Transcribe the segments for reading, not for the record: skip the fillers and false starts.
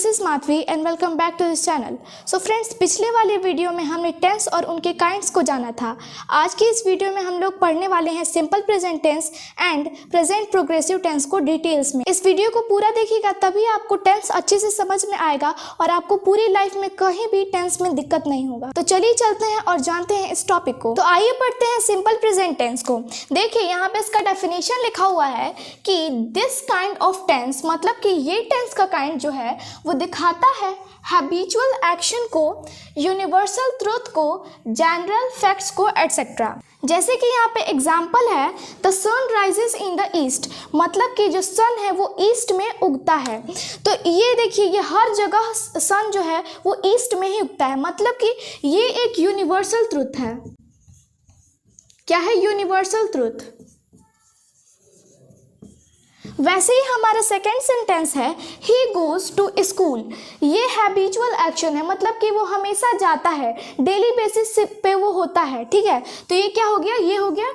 This is Madhavi and welcome back to this channel. So friends, पिछले वाले video में हमने टेंस और उनके काइंड्स को जाना था। आज की इस वीडियो में हम लोग पढ़ने वाले हैं simple present tense and present progressive tense को डिटेल्स में। इस वीडियो को पूरा देखिएगा तभी आपको टेंस अच्छे से समझ में आएगा और आपको पूरी लाइफ में कहीं भी टेंस में दिक्कत नहीं होगा। तो चलिए चलते हैं और जानते हैं इस टॉपिक को। तो आइए पढ़ते हैं सिंपल प्रेजेंट टेंस को। देखिए यहाँ पे इसका डेफिनेशन लिखा हुआ है कि दिस काइंड ऑफ टेंस, मतलब कि ये टेंस का काइंड जो है वो दिखाता है हैबिचुअल एक्शन को, यूनिवर्सल ट्रुथ को, जनरल फैक्ट्स को एटसेट्रा। जैसे कि यहाँ पे एग्जाम्पल है the sun rises in the east, मतलब कि जो सन है वो ईस्ट में उगता है। तो ये देखिए, ये हर जगह सन जो है वो ईस्ट में ही उगता है, मतलब कि ये एक यूनिवर्सल ट्रुथ है। क्या है यूनिवर्सल ट्रुथ? वैसे ही हमारा सेकेंड सेंटेंस है ही गोज टू स्कूल। ये हैबिचुअल एक्शन है, मतलब कि वो हमेशा जाता है, डेली बेसिस पे वो होता है। ठीक है, तो ये क्या हो गया? ये हो गया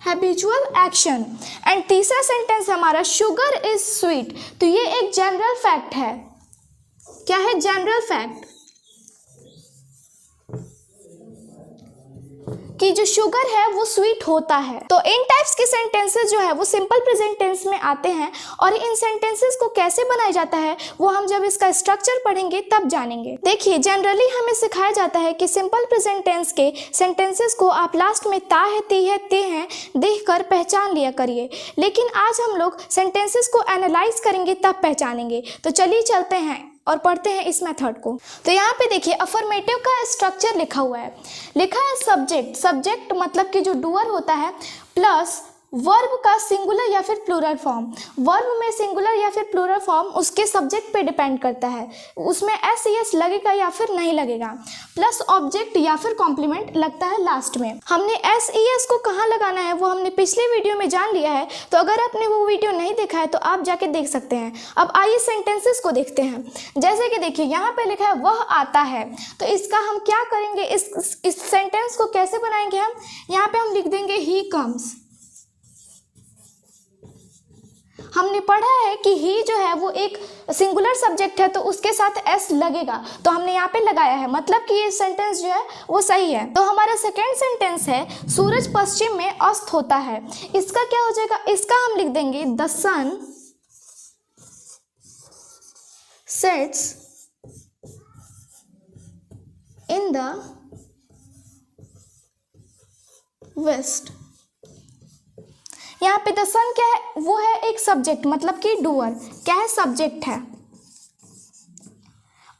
हैबिचुअल एक्शन। एंड तीसरा सेंटेंस हमारा शुगर इज स्वीट। तो ये एक जनरल फैक्ट है। क्या है जनरल फैक्ट? कि जो शुगर है वो स्वीट होता है। तो इन टाइप्स के सेंटेंसेस जो है वो सिंपल प्रेजेंट टेंस में आते हैं और इन सेंटेंसेस को कैसे बनाया जाता है वो हम जब इसका स्ट्रक्चर पढ़ेंगे तब जानेंगे। देखिए, जनरली हमें सिखाया जाता है कि सिंपल प्रेजेंट टेंस के सेंटेंसेस को आप लास्ट में ता है, ती है, ते हैं देखकर पहचान लिया करिए, लेकिन आज हम लोग सेंटेंसेस को एनालाइज करेंगे तब पहचानेंगे। तो चलिए चलते हैं और पढ़ते हैं इस मेथड को। तो यहाँ पे देखिए अफर्मेटिव का स्ट्रक्चर लिखा हुआ है। लिखा है सब्जेक्ट, सब्जेक्ट मतलब कि जो डूअर होता है, प्लस वर्ब का सिंगुलर या फिर प्लूरल फॉर्म। वर्ब में सिंगुलर या फिर प्लूरल फॉर्म उसके सब्जेक्ट पे डिपेंड करता है, उसमें एस एस लगेगा या फिर नहीं लगेगा, प्लस ऑब्जेक्ट या फिर कॉम्प्लीमेंट लगता है लास्ट में। हमने एस ई एस को कहाँ लगाना है वो हमने पिछले वीडियो में जान लिया है, तो अगर आपने वो वीडियो नहीं देखा है तो आप जाके देख सकते हैं। अब आइए सेंटेंसेस को देखते हैं। जैसे कि देखिए यहाँ पे लिखा है वह आता है, तो इसका हम क्या करेंगे, इस सेंटेंस को कैसे बनाएंगे हम? यहाँ पे हम लिख देंगे ही कम्स। हमने पढ़ा है कि ही जो है वो एक सिंगुलर सब्जेक्ट है तो उसके साथ एस लगेगा, तो हमने यहाँ पे लगाया है, मतलब कि ये सेंटेंस जो है वो सही है। तो हमारा सेकेंड सेंटेंस है सूरज पश्चिम में अस्त होता है। इसका क्या हो जाएगा? इसका हम लिख देंगे the sun sets in the west. यहाँ पे द सन क्या है? वो है एक सब्जेक्ट, मतलब कि डूअर। क्या है? सब्जेक्ट है,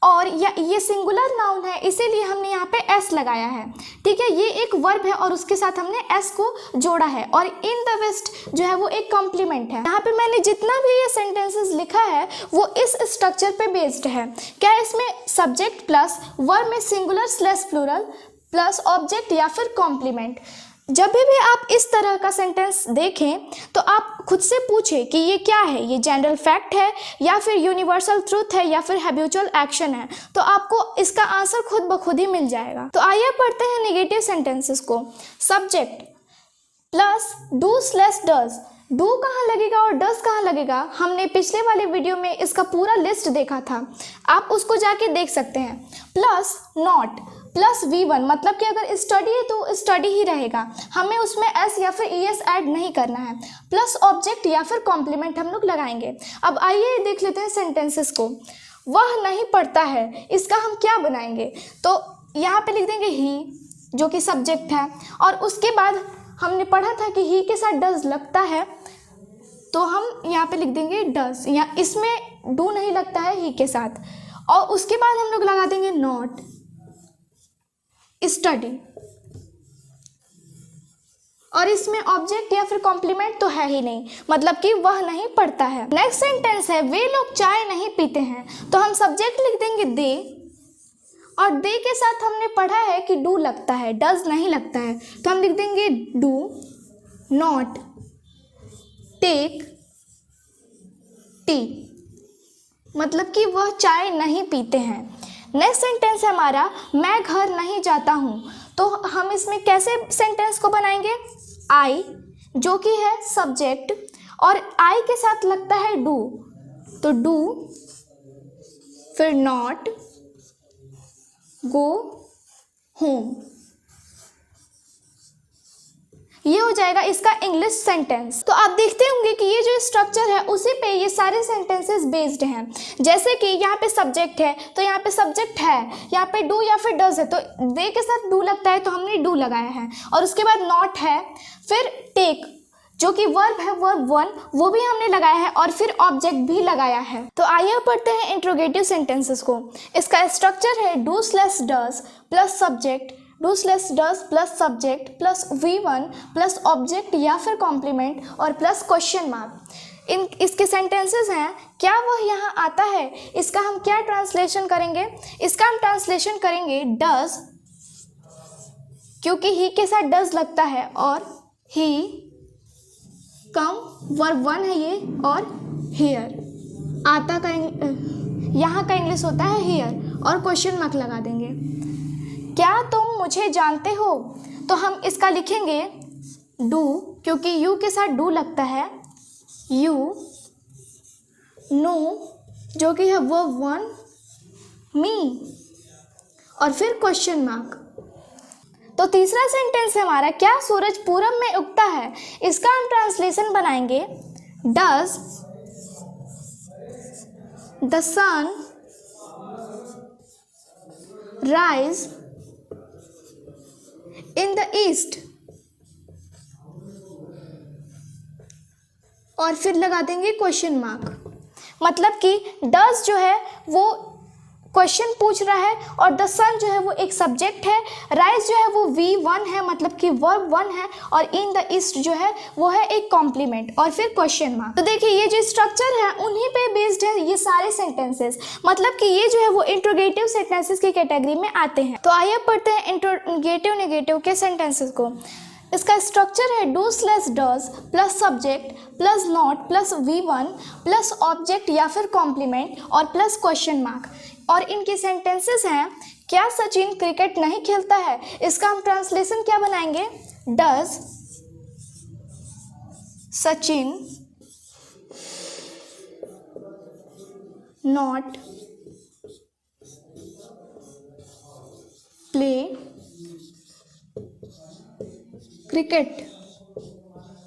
और ये सिंगुलर नाउन है, इसीलिए हमने यहाँ पे एस लगाया है। ठीक है, ये एक वर्ब है और उसके साथ हमने एस को जोड़ा है, और इन द वेस्ट जो है वो एक कॉम्प्लीमेंट है। यहाँ पे मैंने जितना भी ये सेंटेंसेस लिखा है वो इस स्ट्रक्चर पे बेस्ड है। क्या है? इसमें सब्जेक्ट प्लस वर्ब में singular slash plural plus object या फिर कॉम्प्लीमेंट। जब भी आप इस तरह का सेंटेंस देखें तो आप खुद से पूछें कि ये क्या है, ये जनरल फैक्ट है या फिर यूनिवर्सल ट्रूथ है या फिर हैबिचुअल एक्शन है, तो आपको इसका आंसर खुद ब खुद ही मिल जाएगा। तो आइए पढ़ते हैं नेगेटिव सेंटेंसेस को। Subject plus do slash does. Do कहाँ लगेगा और डज कहाँ लगेगा? हमने पिछले वाले वीडियो में इसका पूरा लिस्ट देखा था, आप उसको जाके देख सकते हैं। प्लस नॉट प्लस V1, मतलब कि अगर स्टडी है तो स्टडी ही रहेगा, हमें उसमें एस या फिर ES ऐड नहीं करना है। प्लस ऑब्जेक्ट या फिर कॉम्प्लीमेंट हम लोग लगाएंगे। अब आइए देख लेते हैं सेंटेंसेस को। वह नहीं पढ़ता है, इसका हम क्या बनाएंगे? तो यहाँ पे लिख देंगे ही, जो कि सब्जेक्ट है, और उसके बाद हमने पढ़ा था कि ही के साथ डज लगता है, तो हम यहाँ पे लिख देंगे डज, या इसमें डू नहीं लगता है ही के साथ, और उसके बाद हम लोग लगा देंगे नॉट स्टडी, और इसमें ऑब्जेक्ट या फिर कॉम्प्लीमेंट तो है ही नहीं, मतलब कि वह नहीं पढ़ता है। नेक्स्ट सेंटेंस है वे लोग चाय नहीं पीते हैं, तो हम सब्जेक्ट लिख देंगे दे, और दे के साथ हमने पढ़ा है कि डू लगता है, डज नहीं लगता है, तो हम लिख देंगे डू नॉट टेक टी, मतलब कि वह चाय नहीं पीते हैं। नेक्स्ट सेंटेंस है हमारा मैं घर नहीं जाता हूँ, तो हम इसमें कैसे सेंटेंस को बनाएंगे? आई जो कि है सब्जेक्ट और आई के साथ लगता है डू, तो डू, फिर नॉट, गो होम। ये हो जाएगा इसका इंग्लिश सेंटेंस। तो आप देखते होंगे कि ये जो स्ट्रक्चर है उसी पे ये सारे सेंटेंसेस बेस्ड हैं। जैसे कि यहाँ पे सब्जेक्ट है तो यहाँ पे सब्जेक्ट है, यहाँ पे डू या फिर डज है तो दे के साथ डू लगता है तो हमने डू लगाया है, और उसके बाद नॉट है, फिर टेक जो कि वर्ब है, वर्ब वन, वो भी हमने लगाया है, और फिर ऑब्जेक्ट भी लगाया है। तो आइए पढ़ते हैं इंट्रोगेटिव सेंटेंसेस को। इसका स्ट्रक्चर है do slash does plus subject, do slash does plus subject plus V1 plus object या फिर कॉम्प्लीमेंट और प्लस क्वेश्चन मार्क। इसके सेंटेंसेस हैं। क्या वह यहाँ आता है, इसका हम क्या ट्रांसलेशन करेंगे? इसका हम ट्रांसलेशन करेंगे डज, क्योंकि ही के साथ डज लगता है, और ही कम वर्ब वन है ये, और हियर आता का यहाँ का इंग्लिश होता है हियर, और क्वेश्चन मार्क लगा देंगे। क्या तुम मुझे जानते हो, तो हम इसका लिखेंगे डू, क्योंकि यू के साथ डू लगता है, यू, नो जो कि है वर्ब वन, मी, और फिर क्वेश्चन मार्क। तो तीसरा सेंटेंस है हमारा, क्या सूरज पूरब में उगता है, इसका हम ट्रांसलेशन बनाएंगे does the sun rise in the east, और फिर लगा देंगे क्वेश्चन मार्क। मतलब कि डज जो है वो क्वेश्चन पूछ रहा है, और द सन जो है वो एक सब्जेक्ट है, राइज जो है वो V1 है मतलब कि वर्ब वन है, और इन द ईस्ट जो है वो है एक कॉम्प्लीमेंट, और फिर क्वेश्चन मार्क। तो देखिए ये जो स्ट्रक्चर है उन्हीं पे बेस्ड है ये सारे सेंटेंसेस, मतलब कि ये जो है वो इंट्रोगेटिव सेंटेंसेस की कैटेगरी में आते हैं। तो आइए पढ़ते हैं इंट्रोगेटिव नेगेटिव के सेंटेंसेस को। इसका स्ट्रक्चर है do slash does plus subject plus not plus V1 plus object या फिर कॉम्प्लीमेंट और प्लस क्वेश्चन मार्क, और इनके सेंटेंसेस हैं। क्या सचिन क्रिकेट नहीं खेलता है, इसका हम ट्रांसलेशन क्या बनाएंगे does Sachin not play cricket,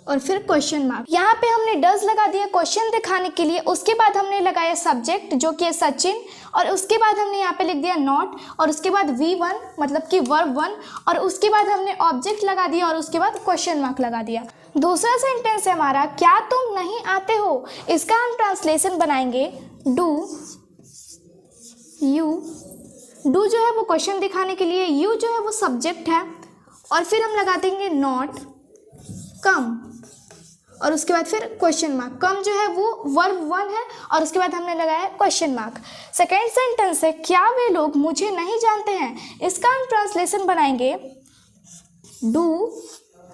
और फिर क्वेश्चन मार्क। यहाँ पे हमने डज लगा दिया क्वेश्चन दिखाने के लिए, उसके बाद हमने लगाया सब्जेक्ट जो कि है सचिन, और उसके बाद हमने यहाँ पे लिख दिया नॉट, और उसके बाद V1 मतलब कि वर्ब वन, और उसके बाद हमने ऑब्जेक्ट लगा दिया, और उसके बाद क्वेश्चन मार्क लगा दिया। दूसरा सेंटेंस है हमारा, क्या तुम नहीं आते हो, इसका हम ट्रांसलेशन बनाएंगे डू यू, डू जो है वो क्वेश्चन दिखाने के लिए, यू जो है वो सब्जेक्ट है, और फिर हम लगा देंगे नॉट कम, और उसके बाद फिर क्वेश्चन मार्क। कम जो है वो वर्ब वन है, और उसके बाद हमने लगाया क्वेश्चन मार्क। सेकेंड सेंटेंस है, क्या वे लोग मुझे नहीं जानते हैं, इसका हम ट्रांसलेशन बनाएंगे डू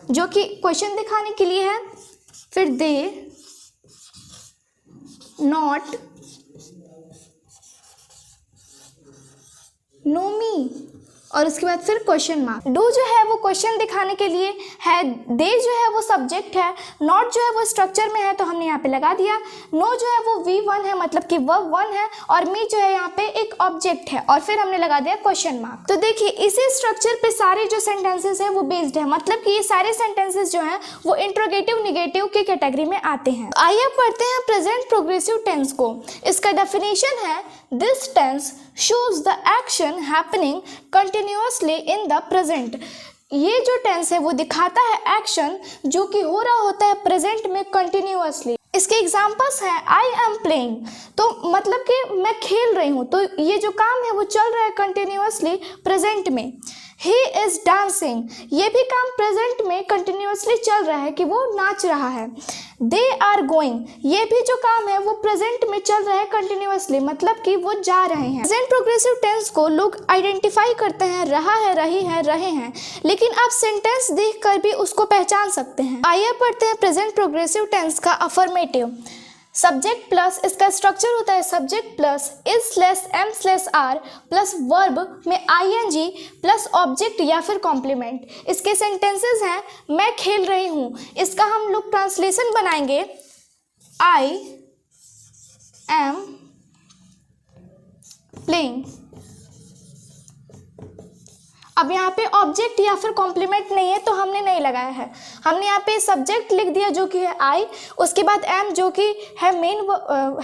जो कि क्वेश्चन दिखाने के लिए है, फिर दे नॉट नो मी, और उसके बाद फिर क्वेश्चन मार्क। डू जो है वो क्वेश्चन दिखाने के लिए है, दे जो है वो सब्जेक्ट है, नॉट जो है वो स्ट्रक्चर में है तो हमने यहाँ पे लगा दिया, नो जो है वो V1 है मतलब कि वर्ब वन है, और मी जो है यहाँ पे एक ऑब्जेक्ट है, और फिर हमने लगा दिया क्वेश्चन मार्क। तो देखिए इसी स्ट्रक्चर पे सारे जो सेंटेंसेस हैं वो बेस्ड है, मतलब कि ये सारे सेंटेंसेस जो हैं वो इंट्रोगेटिव निगेटिव की कैटेगरी में आते हैं। आइए पढ़ते हैं प्रेजेंट प्रोग्रेसिव टेंस को। इसका डेफिनेशन है, this tense shows the action happening continuously in the present। ये जो टेंस है वो दिखाता है एक्शन जो कि हो रहा होता है प्रेजेंट में कंटिन्यूअसली। इसके एग्जाम्पल्स हैं, आई एम प्लेइंग, तो मतलब कि मैं खेल रही हूँ, तो ये जो काम है वो चल रहा है कंटिन्यूअसली प्रेजेंट में। ही इज़ डांसिंग, ये भी काम प्रेजेंट में कंटिन्यूअसली चल रहा है कि वो नाच रहा है। दे आर गोइंग, ये भी जो काम है वो प्रेजेंट में चल रहा है कंटिन्यूअसली, मतलब कि वो जा रहे हैं। प्रेजेंट प्रोग्रेसिव टेंस को लोग आइडेंटिफाई करते हैं, रहा है, रही है, रहे हैं, लेकिन आप सेंटेंस देखकर भी उसको पहचान सकते हैं। आइए पढ़ते हैं प्रेजेंट प्रोग्रेसिव टेंस का अफर्मेटिव। सब्जेक्ट प्लस, इसका स्ट्रक्चर होता है subject plus is slash am slash are plus verb में आईएनजी प्लस ऑब्जेक्ट या फिर कॉम्प्लीमेंट। इसके सेंटेंसेस हैं मैं खेल रही हूँ, इसका हम लोग ट्रांसलेशन बनाएंगे आई एम प्लेइंग। अब यहाँ पे ऑब्जेक्ट या फिर कॉम्प्लीमेंट नहीं है तो हमने नहीं लगाया है, हमने यहाँ पे सब्जेक्ट लिख दिया जो कि है आई, उसके बाद एम जो कि है मेन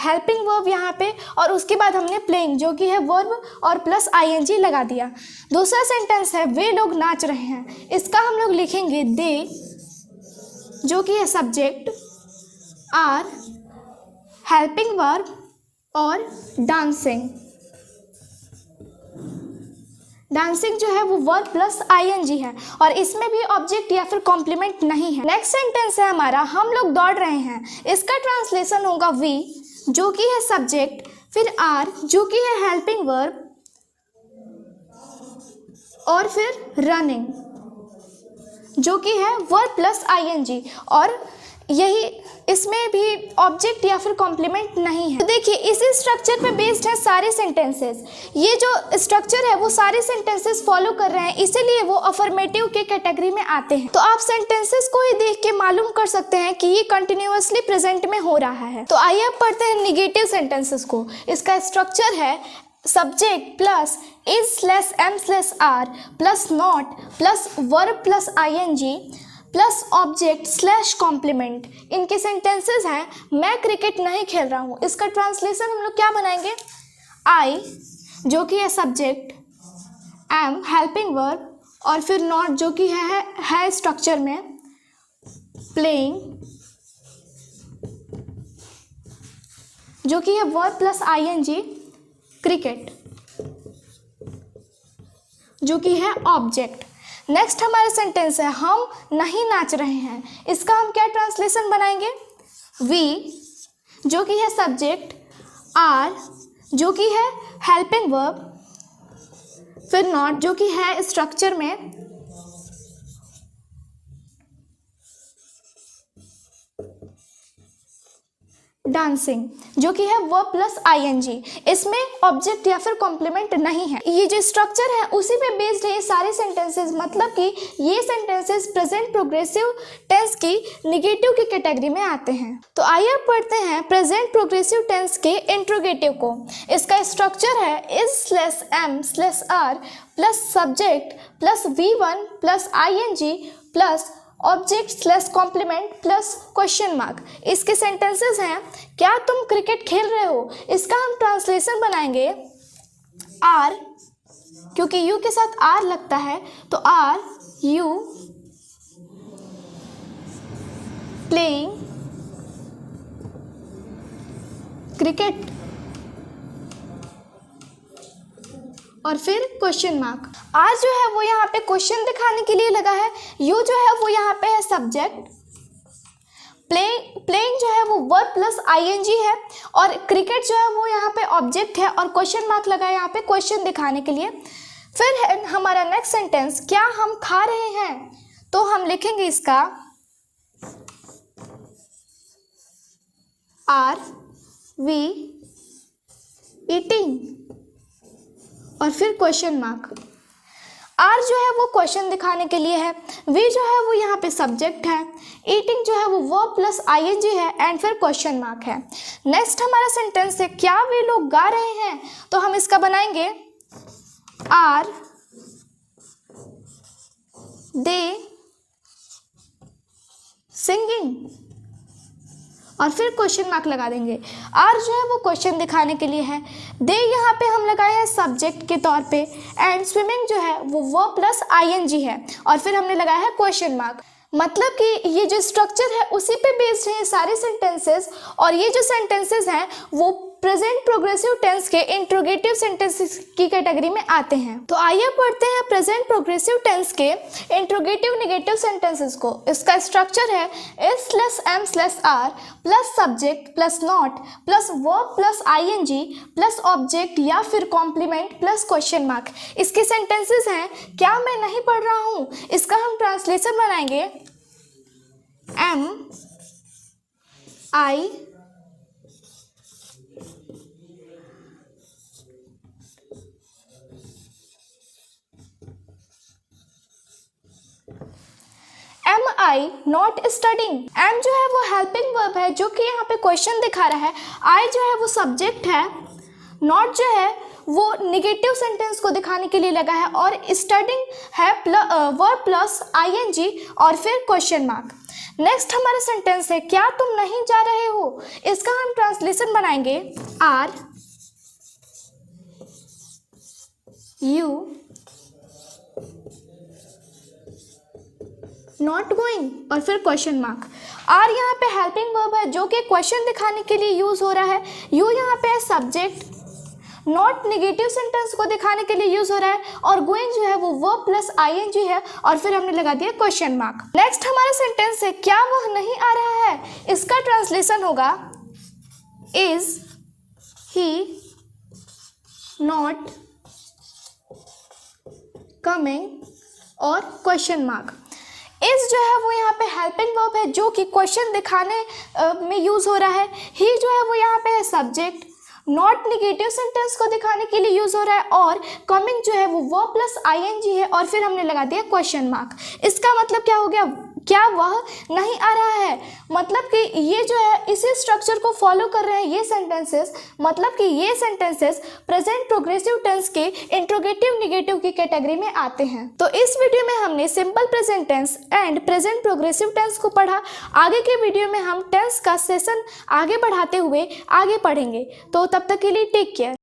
हेल्पिंग वर्ब यहाँ पे, और उसके बाद हमने प्लेइंग जो कि है वर्ब और प्लस आईएनजी लगा दिया। दूसरा सेंटेंस है वे लोग नाच रहे हैं, इसका हम लोग लिखेंगे दे जो कि है सब्जेक्ट, आर हेल्पिंग वर्ब और डांसिंग। डांसिंग जो है वो वर्ब प्लस आईएनजी है और इसमें भी ऑब्जेक्ट या फिर कॉम्प्लीमेंट नहीं है। नेक्स्ट सेंटेंस है हमारा हम लोग दौड़ रहे हैं, इसका ट्रांसलेशन होगा वी जो कि है सब्जेक्ट, फिर आर जो कि है हेल्पिंग वर्ब और फिर रनिंग जो कि है वर्ब प्लस आईएनजी, और यही इसमें भी ऑब्जेक्ट या फिर कॉम्प्लीमेंट नहीं है। तो देखिए इसी स्ट्रक्चर पे बेस्ड है सारे सेंटेंसेस, ये जो स्ट्रक्चर है वो सारे सेंटेंसेस फॉलो कर रहे हैं, इसीलिए वो अफर्मेटिव के कैटेगरी में आते हैं। तो आप सेंटेंसेस को ही देख के मालूम कर सकते हैं कि ये कंटिन्यूअसली प्रेजेंट में हो रहा है। तो आइए अब पढ़ते हैं निगेटिव सेंटेंसेस को। इसका स्ट्रक्चर है subject plus is slash am slash are plus not plus verb plus ING plus object slash complement. इनके सेंटेंसेस हैं मैं क्रिकेट नहीं खेल रहा हूँ, इसका ट्रांसलेशन हम लोग क्या बनाएंगे आई जो कि है सब्जेक्ट, एम हेल्पिंग वर्ब और फिर नॉट जो कि है स्ट्रक्चर में, प्लेइंग जो कि है वर्ब प्लस आईएनजी, क्रिकेट जो कि है ऑब्जेक्ट। नेक्स्ट हमारा सेंटेंस है हम नहीं नाच रहे हैं, इसका हम क्या ट्रांसलेशन बनाएंगे वी जो कि है सब्जेक्ट, आर जो कि है हेल्पिंग वर्ब, फिर नॉट जो कि है स्ट्रक्चर में, डांसिंग जो कि है वर्ब प्लस आईएनजी। इसमें ऑब्जेक्ट या फिर कॉम्प्लीमेंट नहीं है। ये जो स्ट्रक्चर है उसी पे बेस्ड है ये सारे सेंटेंसेस, मतलब कि ये सेंटेंसेस प्रेजेंट प्रोग्रेसिव टेंस की निगेटिव की कैटेगरी में आते हैं। तो आइए अब पढ़ते हैं प्रेजेंट प्रोग्रेसिव टेंस के इंट्रोगेटिव को। इसका स्ट्रक्चर है is slash am slash are plus subject plus V1 plus ING plus object slash complement plus question mark. इसके सेंटेंसेस हैं क्या तुम क्रिकेट खेल रहे हो, इसका हम ट्रांसलेशन बनाएंगे आर, क्योंकि यू के साथ आर लगता है तो आर यू प्लेइंग क्रिकेट और फिर क्वेश्चन मार्क। आर जो है वो यहाँ पे क्वेश्चन दिखाने के लिए लगा है, यू जो है वो यहाँ पे है सब्जेक्ट, प्लेइंग जो है वो वर्ब प्लस आईएनजी है और क्रिकेट जो है वो यहाँ पे ऑब्जेक्ट है और क्वेश्चन मार्क लगा है यहाँ पे क्वेश्चन दिखाने के लिए। फिर है हमारा नेक्स्ट सेंटेंस क्या हम खा रहे हैं, तो हम लिखेंगे इसका आर वी ईटिंग और फिर क्वेश्चन मार्क। आर जो है वो क्वेश्चन दिखाने के लिए है, वी जो है वो यहाँ पे सब्जेक्ट है, ईटिंग जो है वो वर्ब प्लस आईएनजी है एंड फिर क्वेश्चन मार्क है। नेक्स्ट हमारा सेंटेंस है क्या वे लोग गा रहे हैं, तो हम इसका बनाएंगे आर दे सिंगिंग और फिर क्वेश्चन मार्क लगा देंगे। आर जो है वो क्वेश्चन दिखाने के लिए है, दे यहाँ पे हम लगाए हैं सब्जेक्ट के तौर पे एंड स्विमिंग जो है वो वर्ब प्लस आईएनजी है और फिर हमने लगाया है क्वेश्चन मार्क। मतलब कि ये जो स्ट्रक्चर है उसी पे बेस्ड है ये सारे सेंटेंसेस और ये जो सेंटेंसेस हैं वो प्रेजेंट प्रोग्रेसिव टेंस के इंट्रोगेटिव सेंटेंसेस की कैटेगरी में आते हैं। तो आइए पढ़ते हैं प्रेजेंट प्रोग्रेसिव टेंस के इंट्रोगेटिव नेगेटिव सेंटेंसेस को। इसका स्ट्रक्चर है is slash am slash are plus subject plus not plus verb plus ING plus object या फिर कॉम्प्लीमेंट प्लस क्वेश्चन मार्क। इसके सेंटेंसेस हैं क्या मैं नहीं पढ़ रहा हूँ, इसका हम ट्रांसलेशन बनाएंगे am I I not studying. Am जो है वो हेल्पिंग वर्ब है जो कि यहाँ पे क्वेश्चन दिखा रहा है। आई जो है वो सब्जेक्ट है, नॉट जो है वो निगेटिव सेंटेंस को दिखाने के लिए लगा है, और स्टडिंग है वर्ब प्लस आईएनजी और फिर क्वेश्चन मार्क। नेक्स्ट हमारा सेंटेंस है क्या तुम नहीं जा रहे हो। इसका हम ट्रांसलेशन बनाएंगे आर यू नॉट गोइंग और फिर क्वेश्चन मार्क। आर यहाँ पे हेल्पिंग वर्ब है जो कि क्वेश्चन दिखाने के लिए यूज हो रहा है। यू यहाँ पे है सब्जेक्ट, नॉट नेगेटिव सेंटेंस को दिखाने के लिए यूज हो रहा है, और गोइंग जो है वो वर्ब प्लस आईएनजी है और फिर हमने लगा दिया क्वेश्चन मार्क। नेक्स्ट हमारा सेंटेंस है क्या वह नहीं आ रहा है। इसका ट्रांसलेशन होगा इज ही नॉट कमिंग और क्वेश्चन मार्क। इज जो है वो यहाँ पे हेल्पिंग वर्ब है जो कि क्वेश्चन दिखाने में यूज हो रहा है। ही जो है वो यहाँ पे है सब्जेक्ट, नॉट निगेटिव सेंटेंस को दिखाने के लिए यूज हो रहा है, और कमिंग जो है वो वर्ब प्लस आईएनजी है और फिर हमने लगा दिया क्वेश्चन मार्क। इसका मतलब क्या हो गया, क्या वह नहीं आ रहा है, मतलब कि ये जो है इसी स्ट्रक्चर को फॉलो कर रहे हैं ये सेंटेंसेस। मतलब कि ये सेंटेंसेस प्रेजेंट प्रोग्रेसिव टेंस के इंट्रोगेटिव निगेटिव की कैटेगरी में आते हैं। तो इस वीडियो में हमने simple present tense and present progressive tense को पढ़ा। आगे के वीडियो में हम टेंस का सेशन आगे बढ़ाते हुए आगे पढ़ेंगे। तो तब तक के लिए टेक केयर।